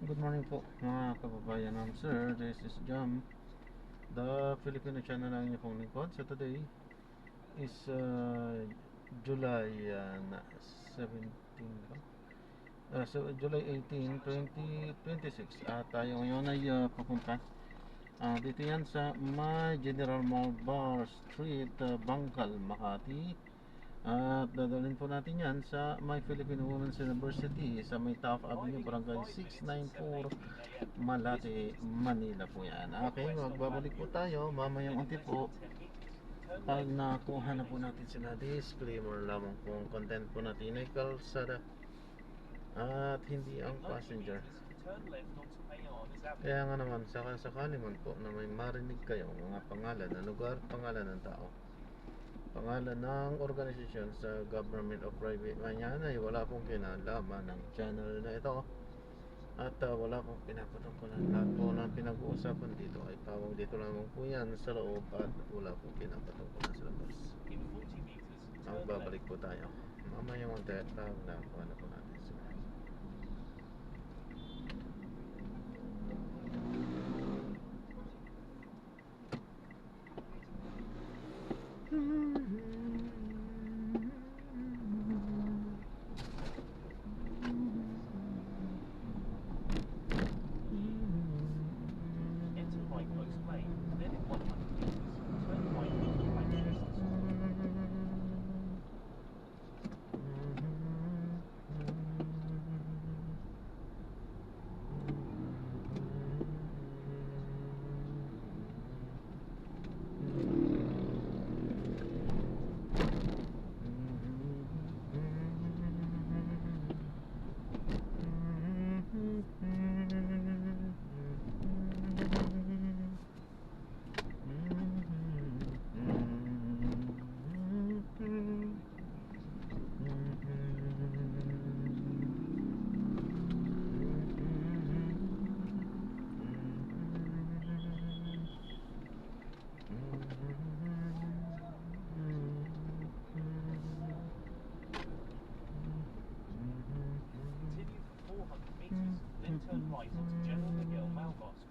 Good morning po mga kababayan. Sir, this is Jam, the Filipino channel ng inyong pong lingkod. So today is July 17 ba? So July 18, 2026. At tayo ngayon ay papunta dito yan sa my General Mall Bar Street, Bangkal, Makati. At dadalhin po natin yan sa My Philippine Women's University sa may Taft Avenue, Barangay 694, Malate, Manila po yan. Okay, magbabalik po tayo mamayang unti po. Pag nakuha na po natin sila, disclaimer lamang po ang content po natin ay kalsada at hindi ang passenger. Kaya nga naman, sakali man po na may marinig kayo mga pangalan ng lugar, pangalan ng tao, pangalan ng organisasyon sa government o private man yan, ay wala pong kinalaman ng channel na ito. At wala pong pinapatungkulan. Lahat po ng pinag-uusapan dito ay pawang dito lamang po yan sa loob at wala pong pinapatungkulan sa labas. Magbabalik po tayo mamaya mong pag nakuha na po natin sila. Then turn right onto General Miguel Malvar Street.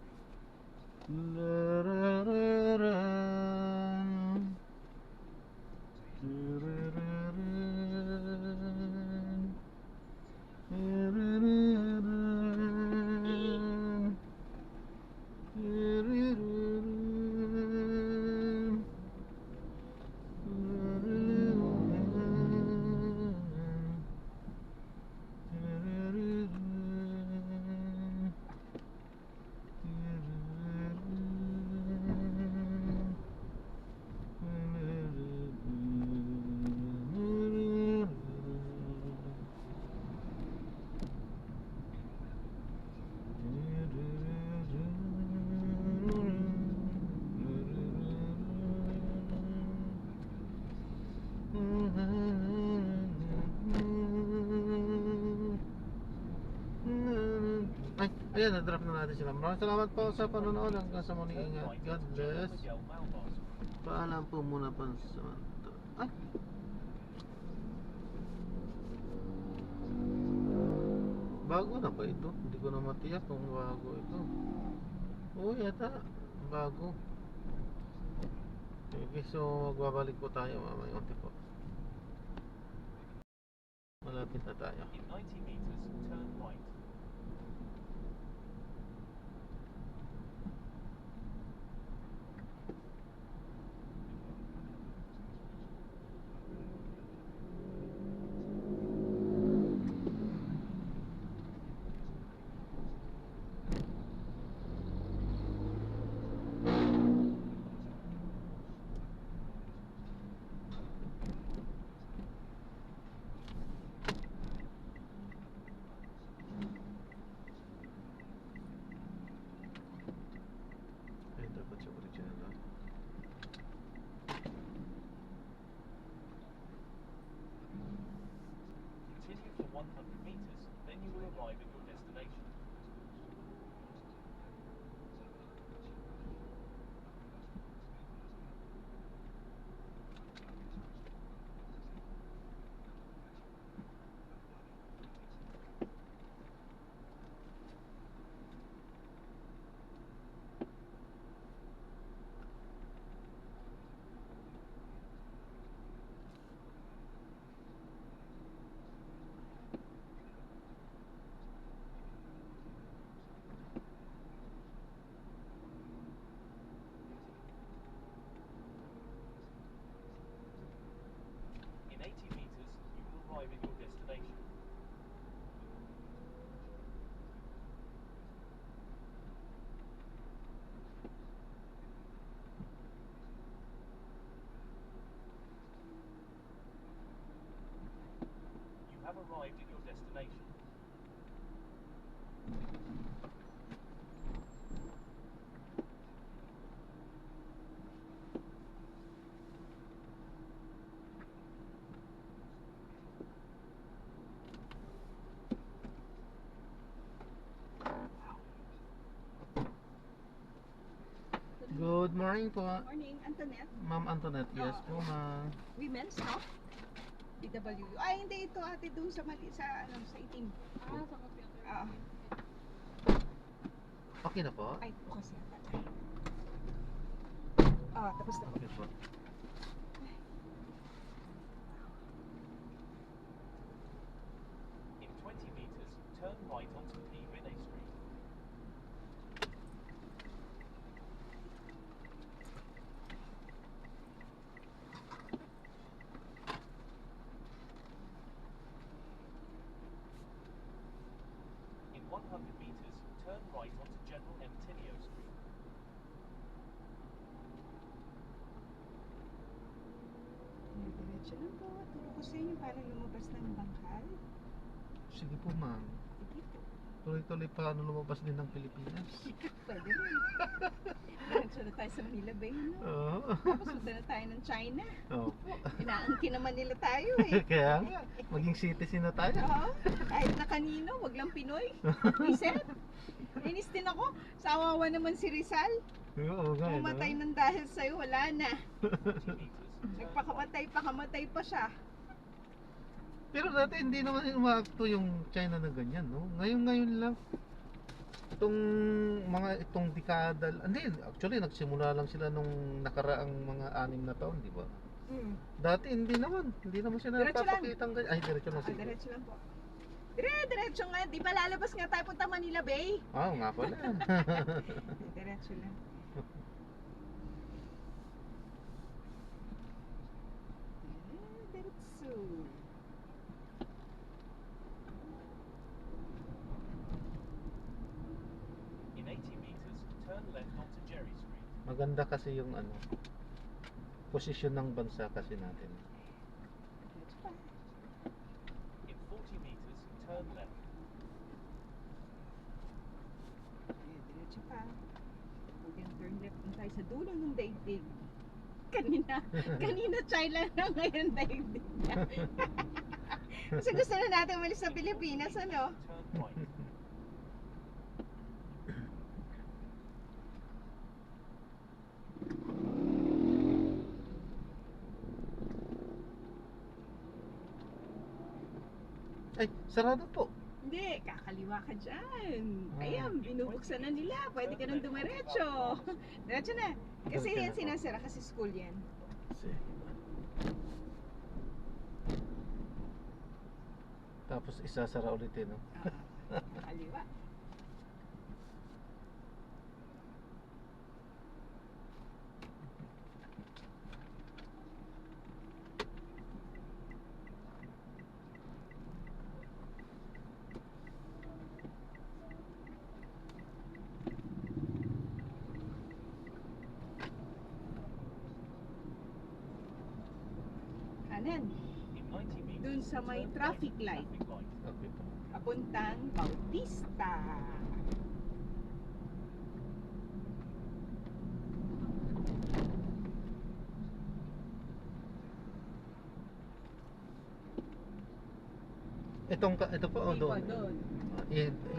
Ay, ayan, na-drop na natin sila. Maraming salamat po sa panonood. Hanggang sa muli, ingat. God bless. Paalam po muna pa sa ay, bago na ba ito? Hindi ko na matiyak kung bago ito. Oo, yata bago. Okay, so magbabalik po tayo mamaya unti po. Malapit na tayo. In 90 meters, turn right. destination. Good morning po, Morning, Antoinette. Ma'am Antoinette. Yes po, ma'am. Women's, no? BW. Ay, hindi ito ate doon sa mali sa ano sa itim. Sa computer. Ah, Okay na po? ay bukas yata. Tapos na po. Okay po. In 20 meters, turn right onto P. Vinay Street. In 100 meters, turn right onto General M. Tinio Street. Diretso lang po. Turo ko sa inyo paano lumabas ng bangkal. Sige po, ma'am. Sige po. Tuloy-tuloy pa lumabas din ng Pilipinas. Pwede rin. Diretso na tayo sa Manila Bay, no? Oo. Tapos punta na tayo ng China. Opo. Inaangkin naman nila tayo eh. Kaya nga, maging citizen na tayo. Oo. Kahit na kanino, wag lang Pinoy. Iset. Inis din ako. Sawawa naman si Rizal. Oo nga. Pumatay ng dahil sa'yo, wala na. 20 meters, turn right. Nagpakamatay, pakamatay pa siya. Pero dati hindi naman umaakto yung China na ganyan, no? Ngayon lang. Itong dekada, hindi, actually nagsimula lang sila nung nakaraang mga 6 na taon, di ba? Dati hindi naman sila Diretso lang. napapakitang ganyan. Ay, diretso lang sige. Diretso lang po. Diretso nga, di ba lalabas nga tayo punta Manila Bay? Oo nga pala. Diretso lang. Diretso. In 80 meters, turn left onto Jerry Street. Maganda kasi yung posisyon ng bansa kasi natin. Diretso pa. In 40 meters, turn left. Diretso pa. Huwag yung turn left na tayo sa dulo ng daigdig. Kanina China na, ngayon daigdig na. Kasi gusto na natin umalis sa Pilipinas, ano? Turn right. Ay, sarado po. Hindi, kakaliwa ka dyan. Ah. Ayan, binubuksan na nila. Pwede ka nang dumiretso. Diretso na. Kasi Diretso na yan po. sinasara kasi school yan. Tapos isasara ulit no? Kakaliwa. Kanan. In 90 meters, Dun sa may turn traffic right light. onto traffic light. Okay po. Papuntang Bautista. Ito po o Hindi po, doon? doon.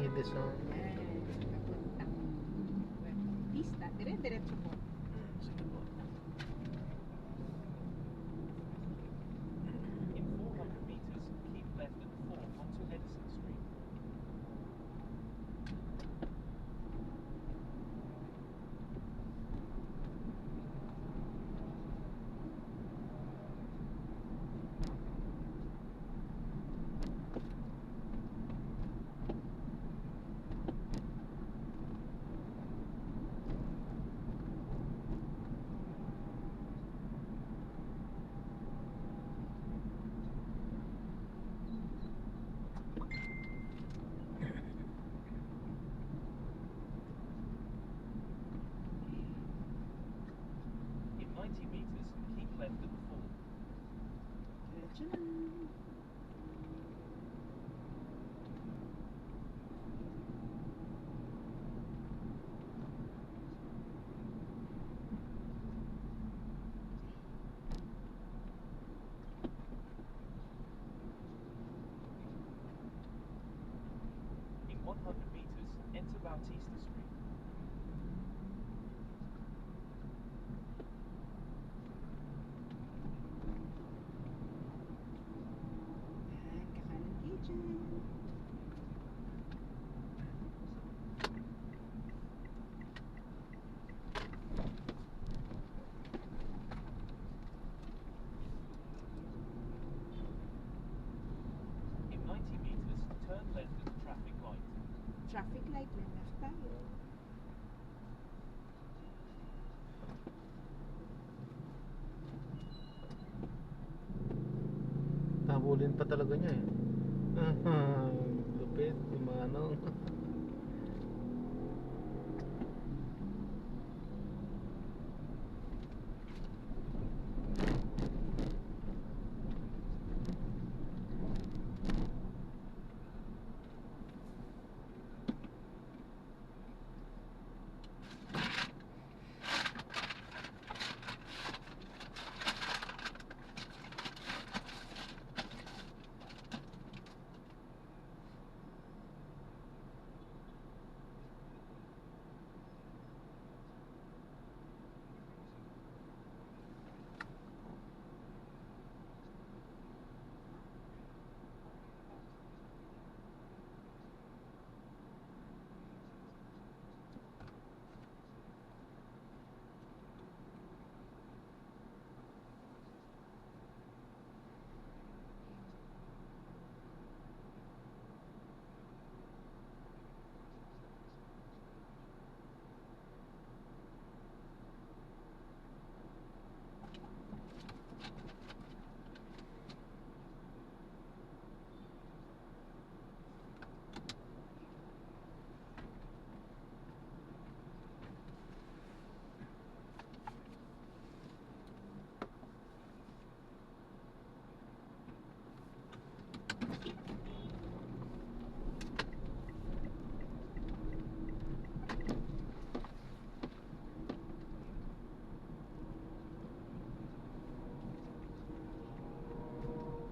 Hindi so. Ayan, papuntang Bautista. Diretso po. Sige po. In 400 meters, keep left at 4 onto Edison Street. Diretso Bautista Street. Yan, kakanan kayo dyan. In 90 meters, turn left at the traffic light. Traffic light, may left tayo. Habulin pa talaga niya eh. Lupit, yung manong.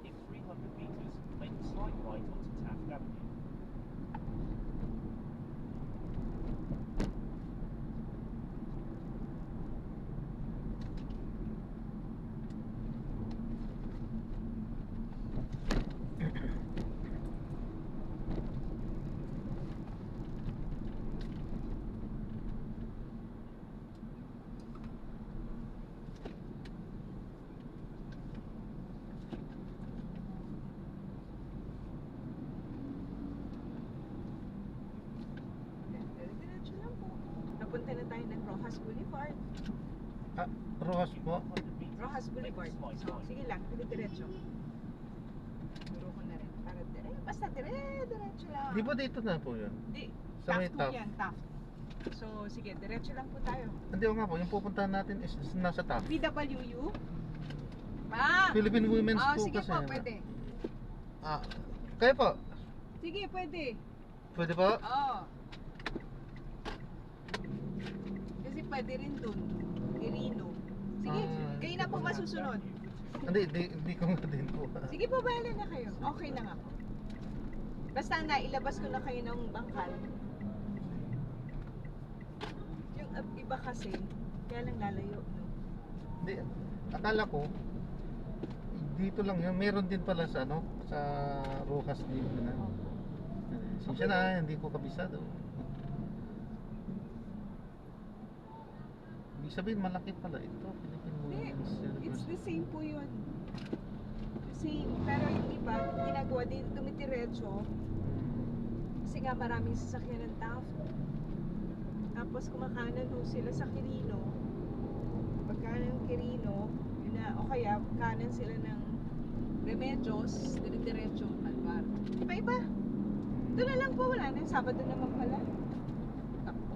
In 300 meters, make a slight right onto Taft Avenue. Yan, diretso lang po. Napunta na tayo ng Rojas Boulevard. Rojas po. 100 meters, Rojas make a Boulevard. slight So, right. sige lang, diretso. Turo ko na rin. Para basta diretso lang. Di ba dito na po yun? Di, Sa may Taft po Taft. yan, Taft. So, sige, diretso lang po tayo. Hindi o nga po, yung pupuntahan natin is nasa top. PWU? Ah! Philippine Women's Oh, po sige kasi. po, pwede. Ah, kayo po? Sige, pwede. Pwede po? Oo. Kasi pwede rin dun. Irino. Sige, Ah, kayo na po masusunod. Hindi ko nga din po. Sige po, bahala na kayo. Okay na nga po. Basta nailabas ko na kayo ng bangkal. Yung iba kasi, kaya lang lalayo, no? Hindi, akala ko, dito lang yun. Meron din pala sa ano, sa Rojas dito na. Sinsya na, hindi ko kabisado. Ibig sabihin, malaki pala ito. Philippine Hindi, Women's it's the University. same po yun. Same. Pero yung iba, ginagawa din dumitiretso. Kasi nga maraming sasakyan ng Taft. Tapos kumakanan ho sila sa Quirino. Pagkanan ng Quirino, yun na, o kaya kanan sila ng Remedios, dire-diretso, Alvar. Iba-iba. Doon na lang po, wala na. Sabado naman pala. Takbo.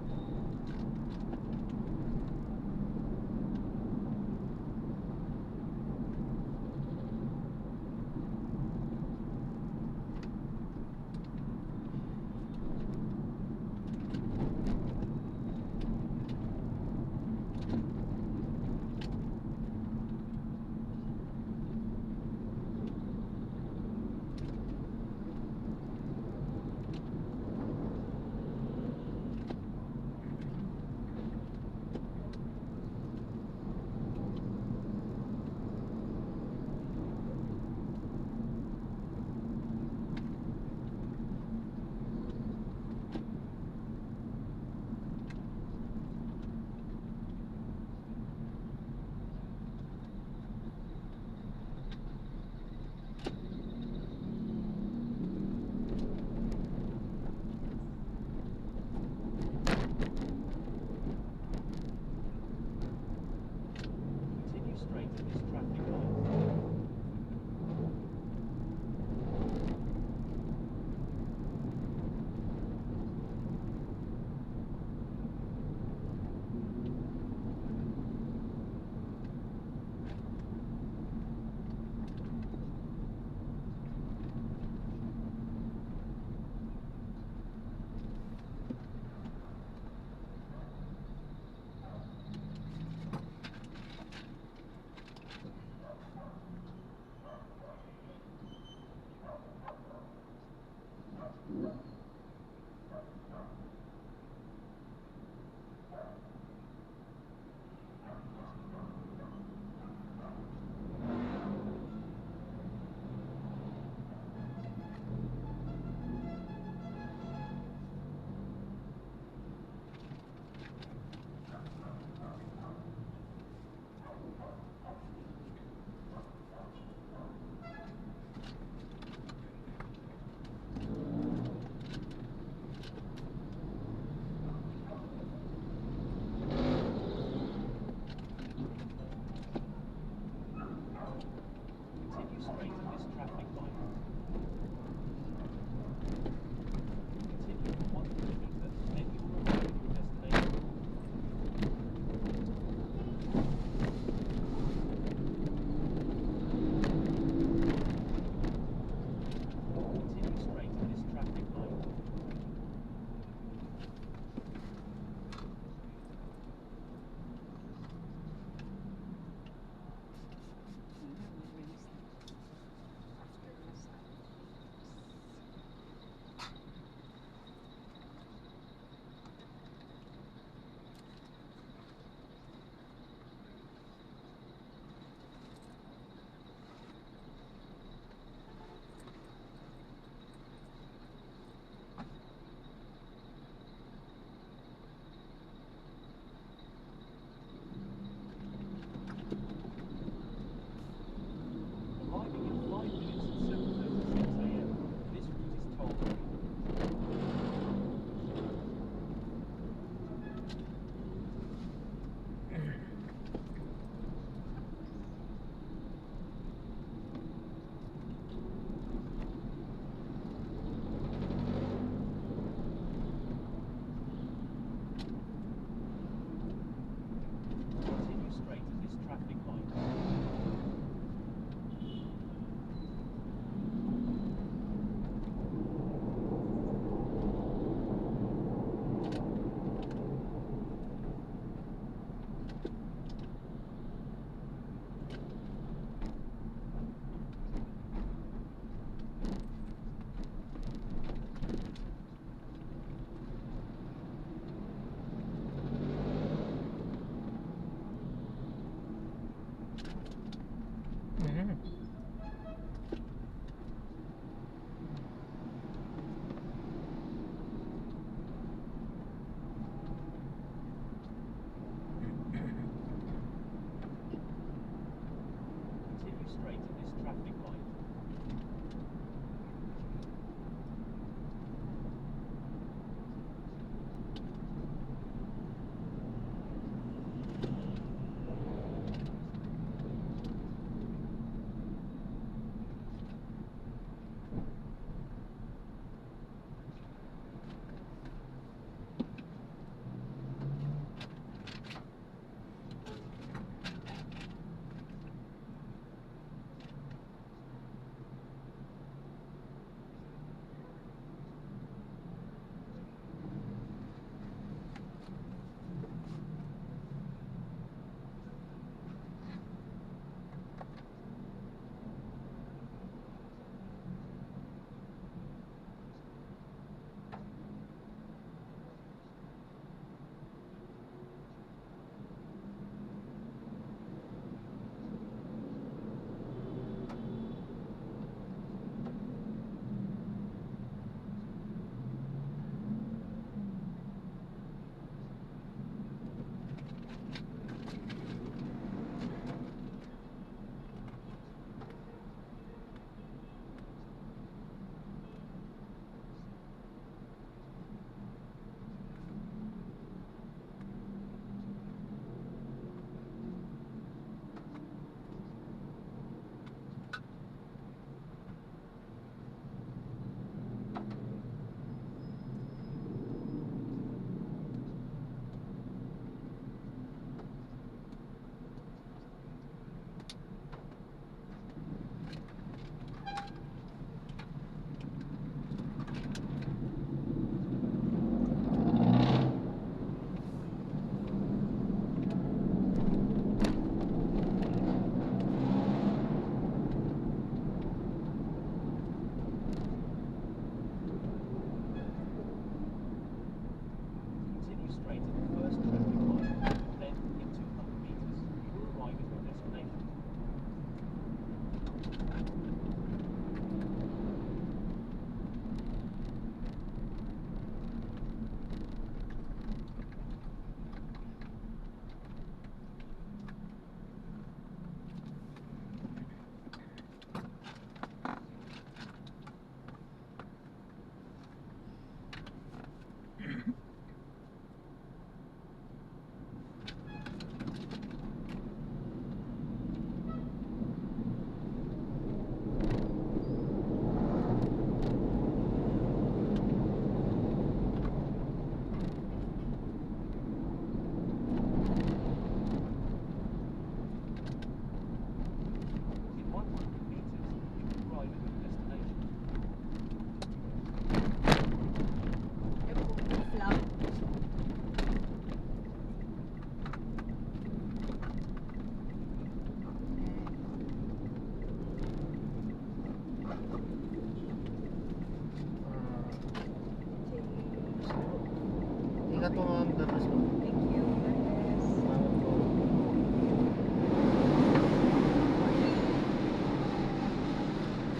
Ingat po ma'am. God bless po. Thank you. God bless. Salamat po.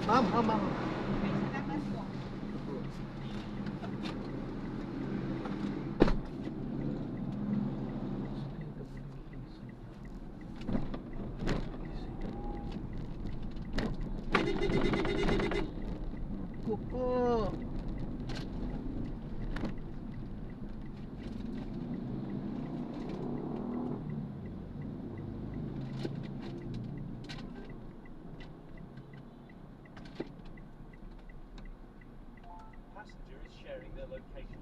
Ma'am, ma'am. Okay, salamat po. Kupo. Passenger is sharing their location.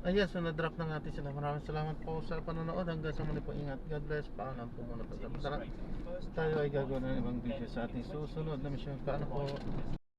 Ayan, so na-drop na natin sila. Maraming salamat po sa panonood. Hanggang sa muli po, ingat. God bless. Paalam po muna. Continue Tara. straight at the first Tayo ay gagawin ng ibang video sa ating susunod na mission. Paano po?